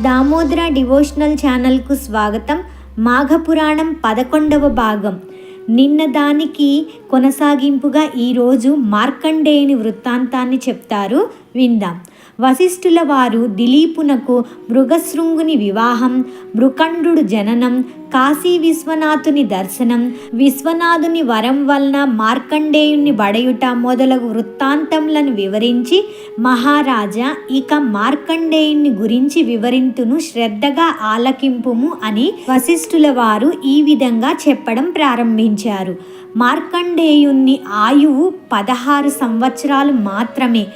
Damodara devotional ఛానల్కు స్వాగతం. మాఘపురాణం 11వ భాగం. నిన్న దానికి కొనసాగింపుగా ఈరోజు మార్కండేయుని వృత్తాంతాన్ని చెప్తారు, విందాం. వశిష్ఠుల వారు దిలీపునకు మృగశృంగుని వివాహం, మృకండు జననం, కాశీ విశ్వనాథుని దర్శనం, విశ్వనాథుని వరం వలన మార్కండేయుని బడయుట మొదలగు వృత్తాంతములను వివరించి, మహారాజా, ఇక మార్కండేయుని గురించి వివరింతును, శ్రద్ధగా ఆలకింపుము అని వశిష్ఠుల వారు ఈ విధంగా చెప్పడం ప్రారంభించారు. మార్కండేయుని ఆయువు 16 సంవత్సరాలు మాత్రమే.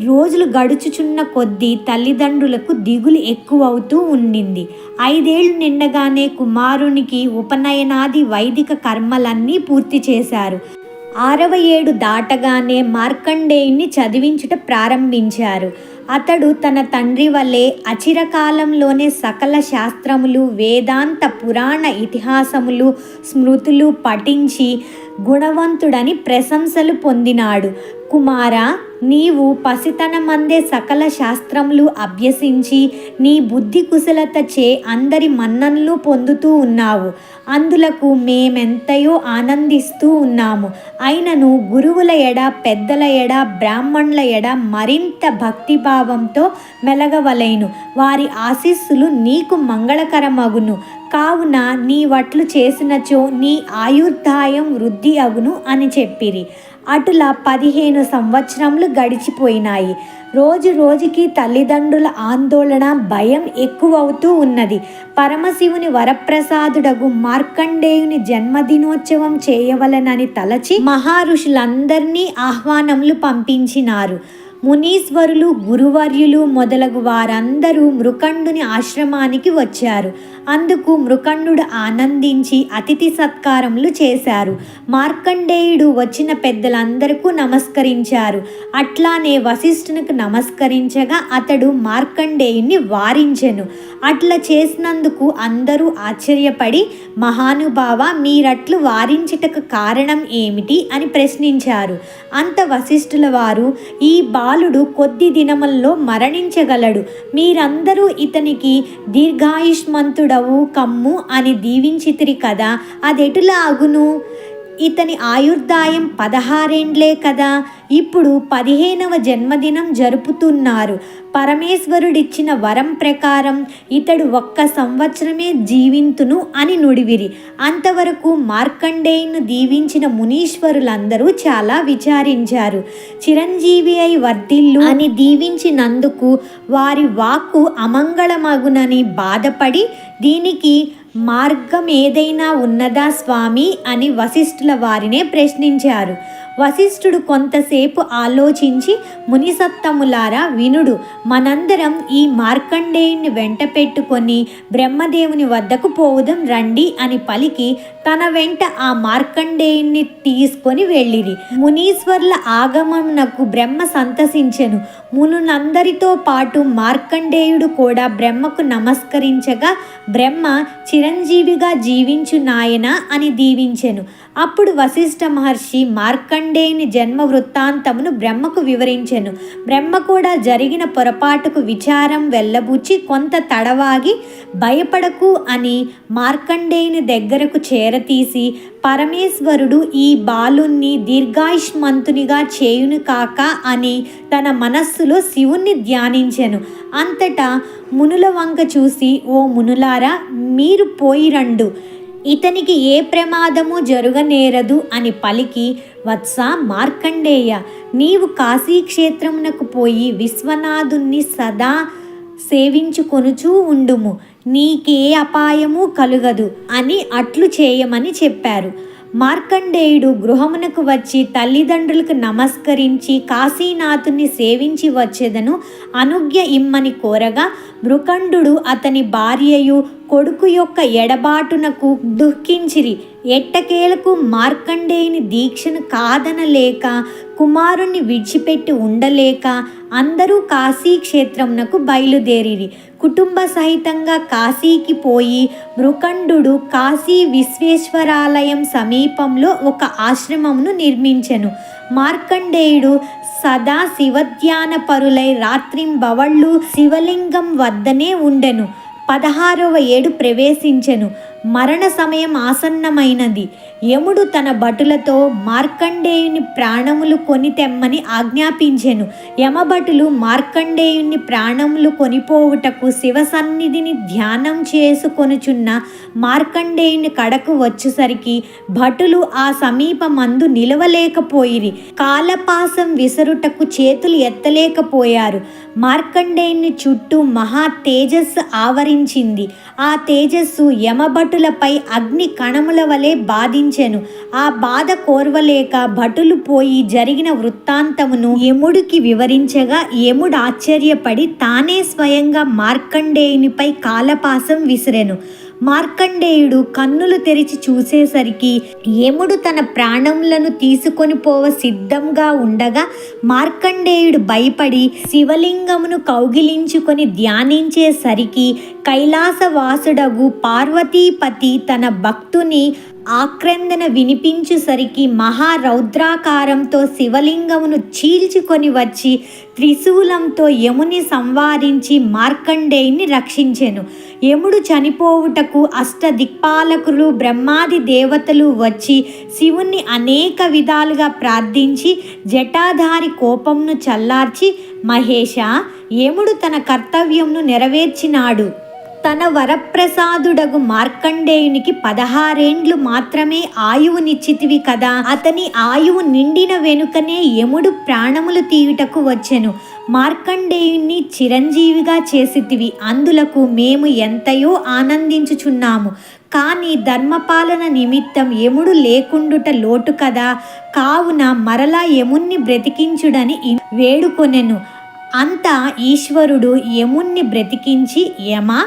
రోజులు గడుచుచున్న కొద్దీ తల్లిదండ్రులకు దిగులు ఎక్కువవుతూ ఉండింది. 5 ఏళ్ళు నిండగానే కుమారునికి ఉపనయనాది వైదిక కర్మలన్నీ పూర్తి చేశారు. 6వ ఏడు దాటగానే మార్కండేయుని చదివించుట ప్రారంభించారు. అతడు తన తండ్రి వలె అచిరకాలంలోనే సకల శాస్త్రములు, వేదాంత, పురాణ, ఇతిహాసములు, స్మృతులు పఠించి గుణవంతుడని ప్రశంసలు పొందినాడు. కుమారా, నీవు పసితనమందే సకల శాస్త్రములు అభ్యసించి నీ బుద్ధి కుశలతచే అందరి మన్ననలు పొందుతూ ఉన్నావు. అందులకు మేమెంతయో ఆనందిస్తూ ఉన్నాము. అయినను గురువుల ఎడ, పెద్దల ఎడ, బ్రాహ్మణుల ఎడ మరింత భక్తిభావంతో మెలగవలెను. వారి ఆశీస్సులు నీకు మంగళకరమగును. కావున నీ వట్లు చేసినచో నీ ఆయుర్దాయం వృద్ధి అగును అని చెప్పిరి. అటులా 15 సంవత్సరములు గడిచిపోయినాయి. రోజు రోజుకి తల్లిదండ్రుల ఆందోళన, భయం ఎక్కువవుతూ ఉన్నది. పరమశివుని వరప్రసాదుడగు మార్కండేయుని జన్మదినోత్సవం చేయవలనని తలచి మహారుషులందరినీ ఆహ్వానములు పంపించినారు. మునీశ్వరులు, గురువర్యులు మొదలగు వారందరూ మృకండుని ఆశ్రమానికి వచ్చారు. అందుకు మృకండు ఆనందించి అతిథి సత్కారములు చేశారు. మార్కండేయుడు వచ్చిన పెద్దలందరికీ నమస్కరించారు. అట్లానే వశిష్ఠునికి నమస్కరించగా అతడు మార్కండేయుని వారించెను. అట్లా చేసినందుకు అందరూ ఆశ్చర్యపడి, మహానుభావ, మీరట్లు వారించుటకు కారణం ఏమిటి అని ప్రశ్నించారు. అంత వశిష్ఠుల వారు, ఈ బాలుడు కొద్ది దినముల్లో మరణించగలడు. మీరందరూ ఇతనికి దీర్ఘాయుష్మంతుడవు కమ్ము అని దీవించితిరి కదా, అదెటులా అగును? ఇతని ఆయుర్దాయం 16 ఏండ్లే కదా. ఇప్పుడు 15వ జన్మదినం జరుపుతున్నారు. పరమేశ్వరుడిచ్చిన వరం ప్రకారం ఇతడు 1 సంవత్సరమే జీవింతును అని నుడివిరి. అంతవరకు మార్కండేయును దీవించిన మునీశ్వరులందరూ చాలా విచారించారు. చిరంజీవి అయి వర్ధిల్లు అని దీవించినందుకు వారి వాక్కు అమంగళమగునని బాధపడి, దీనికి మార్గం ఏదైనా ఉన్నదా స్వామి అని వశిష్ఠుల వారినే ప్రశ్నించారు. వశిష్ఠుడు కొంతసేపు ఆలోచించి, మునిసత్తములారా వినుడు, మనందరం ఈ మార్కండేయుని వెంట పెట్టుకొని బ్రహ్మదేవుని వద్దకు పోవుదాం రండి అని పలికి తన వెంట ఆ మార్కండేయుని తీసుకొని వెళ్ళిరి. మునీశ్వర్ల ఆగమనకు బ్రహ్మ సంతసించెను. మునులందరితో పాటు మార్కండేయుడు కూడా బ్రహ్మకు నమస్కరించగా, బ్రహ్మ చిరంజీవిగా జీవించు నాయన అని దీవించెను. అప్పుడు వశిష్ఠ మహర్షి మార్కండేయుని జన్మ వృత్తాంతమును బ్రహ్మకు వివరించెను. బ్రహ్మ కూడా జరిగిన పొరపాటుకు విచారం వెల్లబుచ్చి కొంత తడవాగి, భయపడకు అని మార్కండేయుని దగ్గరకు చేరతీసి, పరమేశ్వరుడు ఈ బాలుణ్ణి దీర్ఘాయుష్మంతునిగా చేయును కాక అని తన మనస్సులో శివుణ్ణి ధ్యానించెను. అంతటా మునుల వంక చూసి, ఓ మునులారా, మీరు పోయిరండు, ఇతనికి ఏ ప్రమాదము జరుగనేరదు అని పలికి, వత్స మార్కండేయ, నీవు కాశీక్షేత్రమునకు పోయి విశ్వనాథుణ్ణి సదా సేవించుకొనుచూ ఉండుము, నీకే అపాయము కలుగదు అని అట్లు చేయమని చెప్పారు. మార్కండేయుడు గృహమునకు వచ్చి తల్లిదండ్రులకు నమస్కరించి కాశీనాథుని సేవించి వచ్చేదను అనుజ్ఞ ఇమ్మని కోరగా, మృకండు అతని భార్యయు కొడుకు యొక్క ఎడబాటునకు దుఃఖించిరి. ఎట్టకేలకు మార్కండేయుని దీక్షను కాదనలేక, కుమారుణ్ణి విడిచిపెట్టి ఉండలేక అందరూ కాశీ క్షేత్రమునకు బయలుదేరిరి. కుటుంబ సహితంగా కాశీకి పోయి మృకండు కాశీ విశ్వేశ్వరాలయం సమీపంలో ఒక ఆశ్రమమును నిర్మించెను. మార్కండేయుడు సదా శివధ్యాన పరులై రాత్రింబవళ్ళు శివలింగం వద్దనే ఉండెను. 16వ ఏడు ప్రవేశించెను. మరణ సమయం ఆసన్నమైనది. యముడు తన భటులతో మార్కండేయుని ప్రాణములు కొని తెమ్మని ఆజ్ఞాపించెను. యమభటులు మార్కండేయుని ప్రాణములు కొనిపోవుటకు శివసన్నిధిని ధ్యానం చేసుకొనుచున్న మార్కండేయుని కడకు వచ్చుసరికి భటులు ఆ సమీపమందు నిలవలేకపోయిరి. కాలపాసం విసరుటకు చేతులు ఎత్తలేకపోయారు. మార్కండేయుని చుట్టూ మహా తేజస్సు ఆవరించింది. ఆ తేజస్సు యమభటులపై అగ్ని కణముల వలె బాధించెను. ఆ బాధ కోర్వలేక భటులు పోయి జరిగిన వృత్తాంతమును యముడికి వివరించగా యముడు ఆశ్చర్యపడి తానే స్వయంగా మార్కండేయునిపై కాలపాసం విసిరెను. మార్కండేయుడు కన్నులు తెరిచి చూసేసరికి యముడు తన ప్రాణములను తీసుకొని పోవ సిద్ధంగా ఉండగా మార్కండేయుడు భయపడి శివలింగమును కౌగిలించుకొని ధ్యానించేసరికి కైలాసవాసుడగు పార్వతీపతి తన భక్తుని ఆక్రందన వినిపించుసరికి మహారౌద్రాకారంతో శివలింగమును చీల్చుకొని వచ్చి త్రిశూలంతో యముని సంవారించి మార్కండేయుని రక్షించెను. యముడు చనిపోవుటకు అష్టదిక్పాలకులు బ్రహ్మాది దేవతలు వచ్చి శివుణ్ణి అనేక విధాలుగా ప్రార్థించి జటాధారి కోపంను చల్లార్చి, మహేష, యముడు తన కర్తవ్యంను నెరవేర్చినాడు. తన వరప్రసాదుడగు మార్కండేయునికి 16 ఏండ్లు మాత్రమే ఆయువునిచ్చితివి కదా. అతని ఆయువు నిండిన వెనుకనే యముడు ప్రాణములు తీయుటకు వచ్చెను. మార్కండేయుని చిరంజీవిగా చేసితివి. అందులకు మేము ఎంతయో ఆనందించుచున్నాము. కానీ ధర్మపాలన నిమిత్తం యముడు లేకుండుట లోటు కదా. కావున మరలా యముణ్ణి బ్రతికించుడని వేడుకొనెను. అంతా ఈశ్వరుడు యముణ్ణి బ్రతికించి, యమా,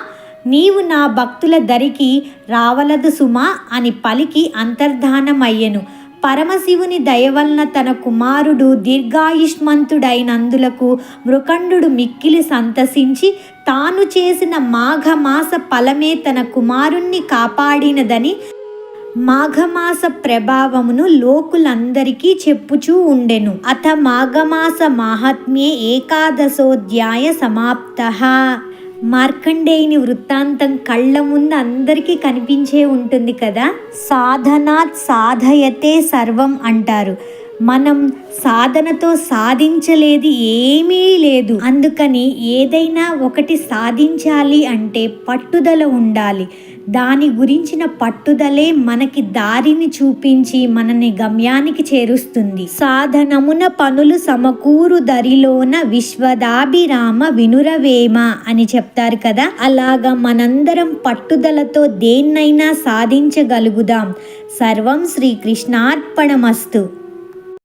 నీవు నా భక్తుల దరికి రావలదు సుమా అని పలికి అంతర్ధానమయ్యెను. పరమశివుని దయవలన తన కుమారుడు దీర్ఘాయుష్మంతుడైనందులకు మృకండు మిక్కిలి సంతసించి తాను చేసిన మాఘమాస ఫలమే తన కుమారుణ్ణి కాపాడినదని మాఘమాస ప్రభావమును లోకులందరికీ చెప్పుచూ ఉండెను. అథ మాఘమాస మాహాత్మ్యే ఏకాదశోధ్యాయ సమాప్తః. మార్కండేయుని వృత్తాంతం కళ్ళ ముందు అందరికీ కనిపించే ఉంటుంది కదా. సాధనాత్ సాధయతే సర్వం అంటారు. మనం సాధనతో సాధించలేది ఏమీ లేదు. అందుకని ఏదైనా ఒకటి సాధించాలి అంటే పట్టుదల ఉండాలి. దాని గురించిన పట్టుదలే మనకి దారిని చూపించి మనని గమ్యానికి చేరుస్తుంది. సాధనమున పనులు సమకూరు దరిలోన విశ్వదాభిరామ వినురవేమ అని చెప్తారు కదా. అలాగా మనందరం పట్టుదలతో దేన్నైనా సాధించగలుగుదాం. సర్వం శ్రీకృష్ణార్పణమస్తు.